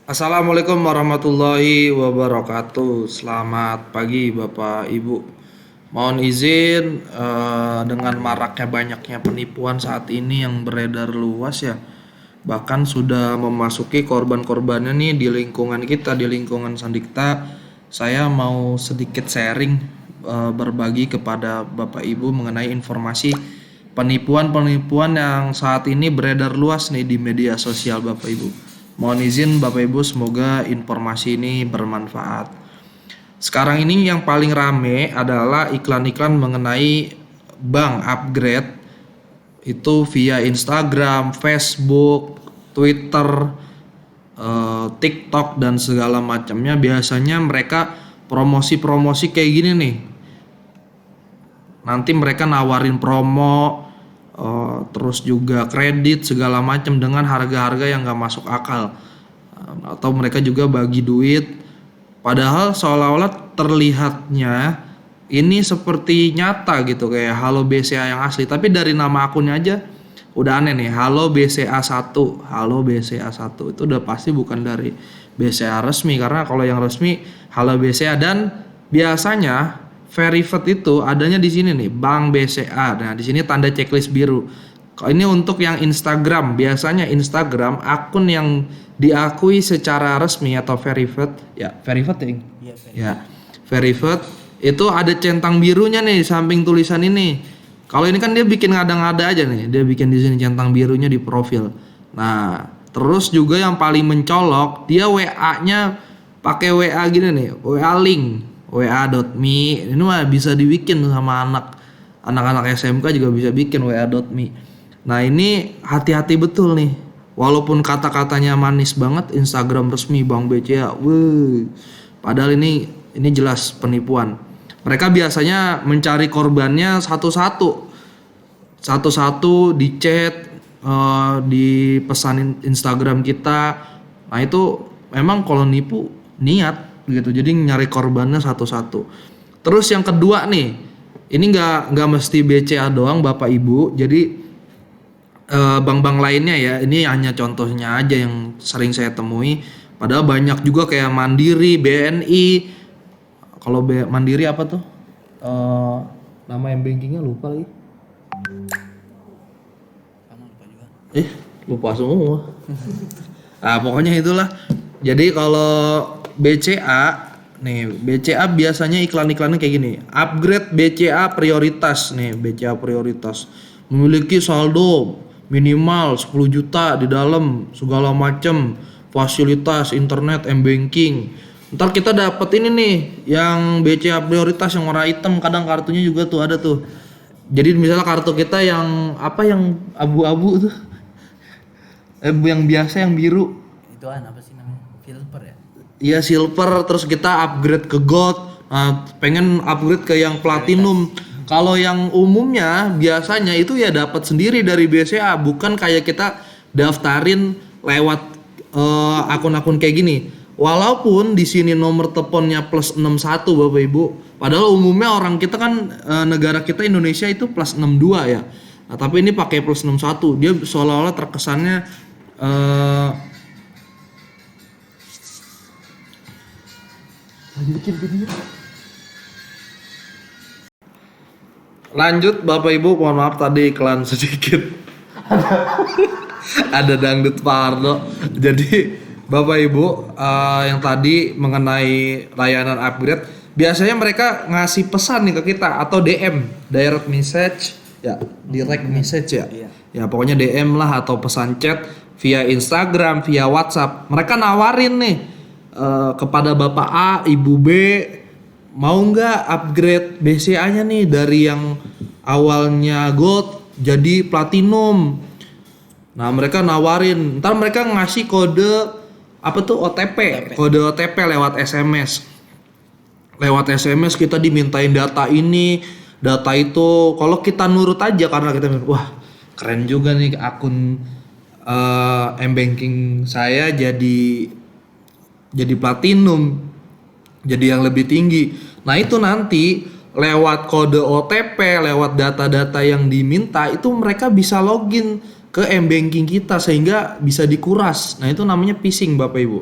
Assalamualaikum warahmatullahi wabarakatuh. Selamat pagi Bapak Ibu. Mohon izin dengan maraknya banyaknya penipuan saat ini yang beredar luas ya. Bahkan sudah memasuki korban-korbannya nih di lingkungan kita, di lingkungan Sandikta. Saya mau sedikit sharing berbagi kepada Bapak Ibu mengenai informasi penipuan-penipuan yang saat ini beredar luas nih di media sosial Bapak Ibu. Mohon izin Bapak Ibu, semoga informasi ini bermanfaat. Sekarang ini yang paling rame adalah iklan-iklan mengenai bank upgrade itu via Instagram, Facebook, Twitter, TikTok dan segala macamnya. Biasanya mereka promosi-promosi kayak gini nih. Nanti mereka nawarin promo, terus juga kredit segala macam dengan harga-harga yang nggak masuk akal. Atau mereka juga bagi duit. Padahal seolah-olah terlihatnya ini seperti nyata gitu kayak Halo BCA yang asli. Tapi dari nama akunnya aja udah aneh nih. Halo BCA 1, Halo BCA 1 itu udah pasti bukan dari BCA resmi, karena kalau yang resmi Halo BCA. Dan biasanya verified itu adanya di sini nih, Bank BCA. Nah, di sini tanda checklist biru. Kalau ini untuk yang Instagram, biasanya Instagram akun yang diakui secara resmi atau verified, ya verified ya. Iya, Ya, verified itu ada centang birunya nih di samping tulisan ini. Kalau ini kan dia bikin ngada-ngada aja nih, dia bikin di sini centang birunya di profil. Nah, terus juga yang paling mencolok, dia WA-nya pakai WA gini nih, WA link, wa.me. Ini mah bisa dibikin sama anak-anak SMK juga bisa bikin wa.me. Nah, ini hati-hati betul nih. Walaupun kata-katanya manis banget, Instagram resmi Bank BCA. Wuh. Padahal ini jelas penipuan. Mereka biasanya mencari korbannya satu-satu. Satu-satu di chat, di pesan Instagram kita. Nah, itu memang kalau nipu niat gitu. Jadi nyari korbannya satu-satu. Terus yang kedua nih, ini nggak mesti BCA doang Bapak Ibu. Jadi bank-bank lainnya ya, ini hanya contohnya aja yang sering saya temui. Padahal banyak juga kayak Mandiri, BNI. Kalau Mandiri apa tuh? Nama m-bankingnya lupa lagi. Lupa semua. Nah, pokoknya itulah. Jadi kalau BCA, nih BCA biasanya iklan-iklannya kayak gini. Upgrade BCA prioritas nih, BCA prioritas. Memiliki saldo minimal 10 juta di dalam segala macam fasilitas internet, m-banking. Ntar kita dapat ini nih yang BCA prioritas yang warna hitam, kadang kartunya juga tuh ada tuh. Jadi misalnya kartu kita yang apa, yang abu-abu tuh, yang biasa yang biru. Itu apa sih namanya? Filter ya? Iya, silver, terus kita upgrade ke gold. Nah, pengen upgrade ke yang platinum. Kalau yang umumnya biasanya itu ya dapat sendiri dari BCA, bukan kayak kita daftarin lewat akun-akun kayak gini. Walaupun di sini nomor teleponnya +61 Bapak Ibu, padahal umumnya orang kita kan negara kita Indonesia itu +62 ya. Nah, tapi ini pakai +61. Dia seolah-olah terkesannya bikin video. Lanjut Bapak Ibu, mohon maaf tadi iklan sedikit. Ada dangdut Pardo. Jadi Bapak Ibu, yang tadi mengenai layanan upgrade, biasanya mereka ngasih pesan nih ke kita atau DM, direct message ya, direct message ya. Iya. Ya pokoknya DM lah atau pesan chat via Instagram, via WhatsApp. Mereka nawarin nih kepada Bapak A, Ibu B, mau nggak upgrade BCA-nya nih dari yang awalnya gold jadi platinum. Nah, mereka nawarin, ntar mereka ngasih kode apa tuh, OTP. Kode OTP lewat SMS. Lewat SMS kita dimintain data ini, data itu. Kalau kita nurut aja karena kita wah, keren juga nih akun m-banking saya jadi platinum, jadi yang lebih tinggi. Nah, itu nanti lewat kode OTP, lewat data-data yang diminta, itu mereka bisa login ke m-banking kita sehingga bisa dikuras. Nah, itu namanya phishing Bapak Ibu.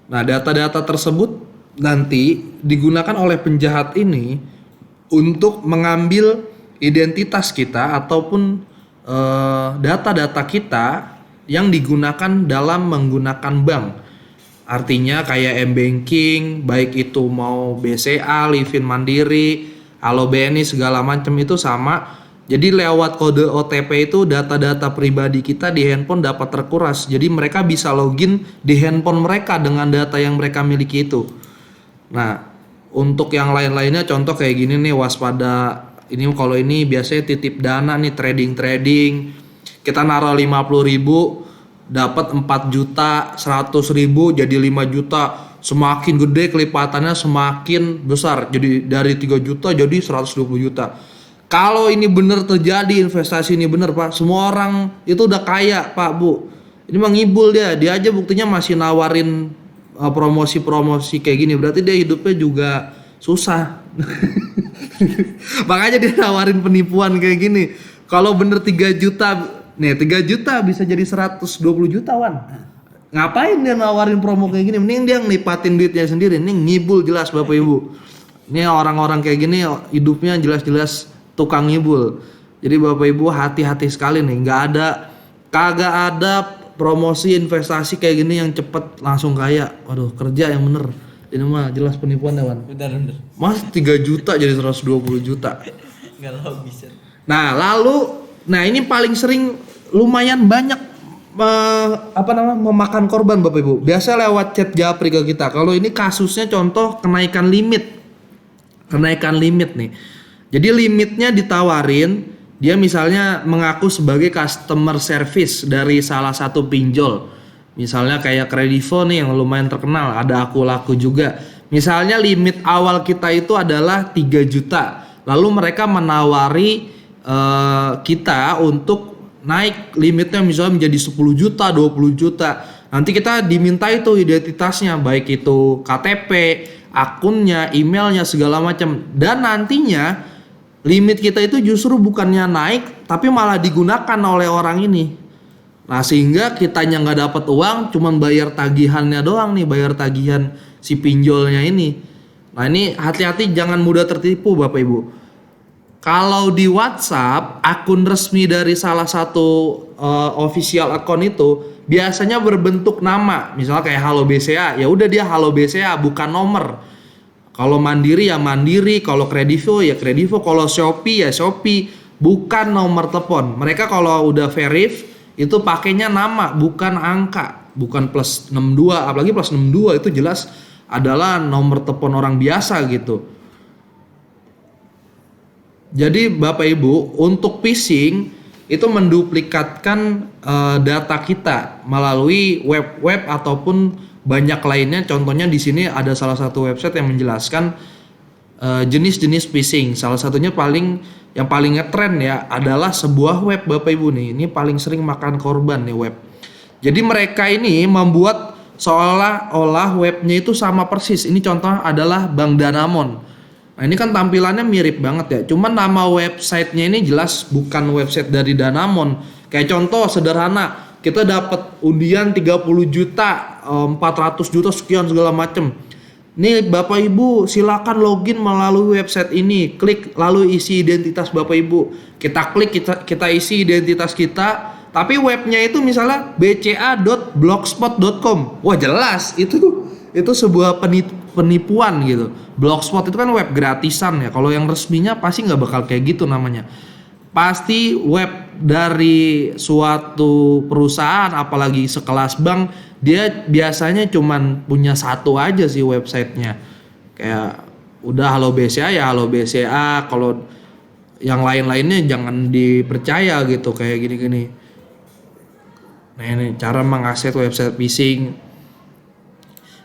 Nah, data-data tersebut nanti digunakan oleh penjahat ini untuk mengambil identitas kita ataupun data-data kita yang digunakan dalam menggunakan bank. Artinya kayak M-Banking, baik itu mau BCA, Livin Mandiri, Halo BNI segala macam itu sama. Jadi lewat kode OTP itu data-data pribadi kita di handphone dapat terkuras. Jadi mereka bisa login di handphone mereka dengan data yang mereka miliki itu. Nah, untuk yang lain-lainnya contoh kayak gini nih, waspada. Ini kalau ini biasanya titip dana nih, trading. Kita naruh 50.000 dapat 4 juta, 100.000 jadi 5 juta. Semakin gede kelipatannya semakin besar. Jadi dari 3 juta jadi 120 juta. Kalau ini benar terjadi, investasi ini benar Pak, semua orang itu udah kaya Pak Bu. Ini mah ngibul dia aja buktinya masih nawarin promosi-promosi kayak gini, berarti dia hidupnya juga susah. Makanya dia nawarin penipuan kayak gini. Kalau bener 3 juta, nih 3 juta bisa jadi 120 juta Wan. Ngapain dia nawarin promo kayak gini? Mending dia ngelipatin duitnya sendiri. Ini ngibul jelas Bapak Ibu. Ini orang-orang kayak gini hidupnya jelas-jelas tukang ngibul. Jadi Bapak Ibu hati-hati sekali nih. Kagak ada promosi investasi kayak gini yang cepet langsung kaya. Waduh, kerja yang bener. Ini mah jelas penipuan ya Wan. Bener. Mas 3 juta jadi 120 juta. Nggak logis. Nah ini paling sering lumayan banyak memakan korban Bapak Ibu. Biasa lewat chat japri ke kita. Kalau ini kasusnya contoh kenaikan limit nih. Jadi limitnya ditawarin, dia misalnya mengaku sebagai customer service dari salah satu pinjol. Misalnya kayak Kredivo nih yang lumayan terkenal, ada Aku Laku juga. Misalnya limit awal kita itu adalah 3 juta. Lalu mereka menawari kita untuk naik limitnya misalnya menjadi 10 juta, 20 juta. Nanti kita diminta itu identitasnya, baik itu KTP, akunnya, emailnya segala macam. Dan nantinya limit kita itu justru bukannya naik tapi malah digunakan oleh orang ini. Nah sehingga kitanya nggak dapat uang, cuman bayar tagihannya doang nih, bayar tagihan si pinjolnya ini. Nah ini hati-hati jangan mudah tertipu Bapak Ibu. Kalau di WhatsApp akun resmi dari salah satu official account itu biasanya berbentuk nama, misalnya kayak Halo BCA, ya udah dia Halo BCA bukan nomor. Kalau Mandiri ya Mandiri, kalau Kredivo ya Kredivo, kalau Shopee ya Shopee, bukan nomor telepon. Mereka kalau udah verif itu pakainya nama bukan angka, bukan plus 62, apalagi plus 62 itu jelas adalah nomor telepon orang biasa gitu. Jadi Bapak Ibu untuk phishing itu menduplikatkan data kita melalui web ataupun banyak lainnya. Contohnya di sini ada salah satu website yang menjelaskan jenis-jenis phishing. Salah satunya yang paling ngetren ya adalah sebuah web Bapak Ibu nih. Ini paling sering makan korban nih web. Jadi mereka ini membuat seolah-olah webnya itu sama persis. Ini contoh adalah Bank Danamon. Nah ini kan tampilannya mirip banget ya. Cuman nama websitenya ini jelas bukan website dari Danamon. Kayak contoh sederhana, kita dapat undian 30 juta, 400 juta sekian segala macem. Nih Bapak Ibu silakan login melalui website ini, klik lalu isi identitas Bapak Ibu. Kita klik, kita isi identitas kita, tapi webnya itu misalnya bca.blogspot.com. Wah jelas itu sebuah penipuan gitu. Blogspot itu kan web gratisan ya. Kalau yang resminya pasti nggak bakal kayak gitu namanya. Pasti web dari suatu perusahaan apalagi sekelas bank, dia biasanya cuman punya satu aja sih websitenya. Kayak udah Halo BCA ya Halo BCA, kalau yang lain-lainnya jangan dipercaya gitu kayak gini-gini. Nah ini cara mengakses website phishing.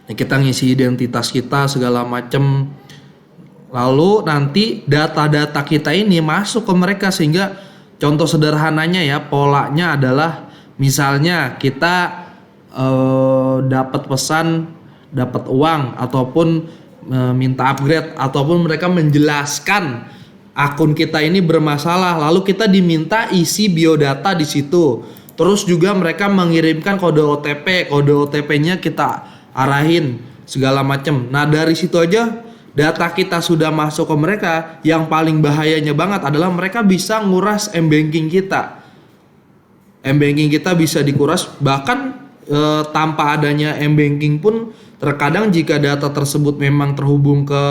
Nah, kita ngisi identitas kita segala macem. Lalu nanti data-data kita ini masuk ke mereka, sehingga contoh sederhananya ya polanya adalah misalnya kita dapat pesan, dapat uang ataupun minta upgrade ataupun mereka menjelaskan akun kita ini bermasalah, lalu kita diminta isi biodata di situ. Terus juga mereka mengirimkan kode OTP, kode OTP-nya kita arahin segala macem. Nah dari situ aja data kita sudah masuk ke mereka. Yang paling bahayanya banget adalah mereka bisa nguras m-banking kita. M-banking kita bisa dikuras, bahkan tanpa adanya m-banking pun terkadang jika data tersebut memang terhubung ke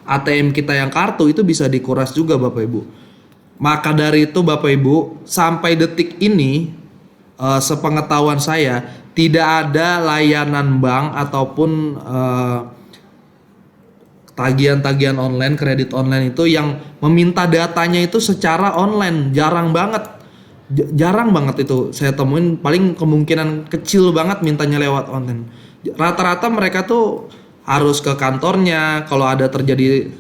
ATM kita yang kartu, itu bisa dikuras juga Bapak Ibu. Maka dari itu Bapak Ibu, sampai detik ini sepengetahuan saya tidak ada layanan bank ataupun tagihan-tagihan online, kredit online itu yang meminta datanya itu secara online. Jarang banget. Jarang banget itu saya temuin, paling kemungkinan kecil banget mintanya lewat online. Rata-rata mereka tuh harus ke kantornya kalau ada terjadi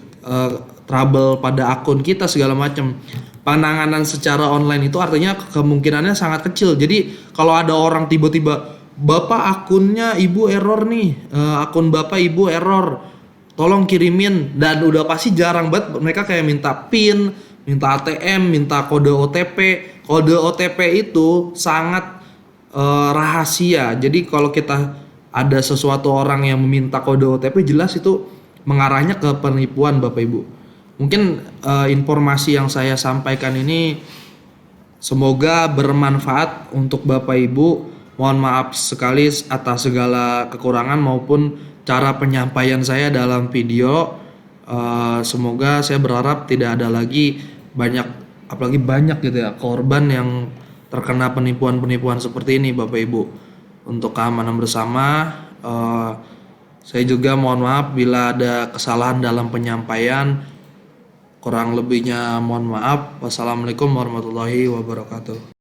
trouble pada akun kita segala macam. Penanganan secara online itu artinya kemungkinannya sangat kecil. Jadi kalau ada orang tiba-tiba, Bapak akunnya Ibu error nih, akun Bapak Ibu error, tolong kirimin, dan udah pasti jarang banget mereka kayak minta PIN, minta ATM, minta kode OTP. Kode OTP itu sangat rahasia. Jadi kalau kita ada sesuatu orang yang meminta kode OTP, jelas itu mengarahnya ke penipuan Bapak Ibu. Mungkin informasi yang saya sampaikan ini semoga bermanfaat untuk Bapak Ibu. Mohon maaf sekali atas segala kekurangan maupun cara penyampaian saya dalam video. Semoga saya berharap tidak ada lagi apalagi banyak gitu ya korban yang terkena penipuan-penipuan seperti ini Bapak Ibu. Untuk keamanan bersama, saya juga mohon maaf bila ada kesalahan dalam penyampaian. Kurang lebihnya mohon maaf. Wassalamualaikum warahmatullahi wabarakatuh.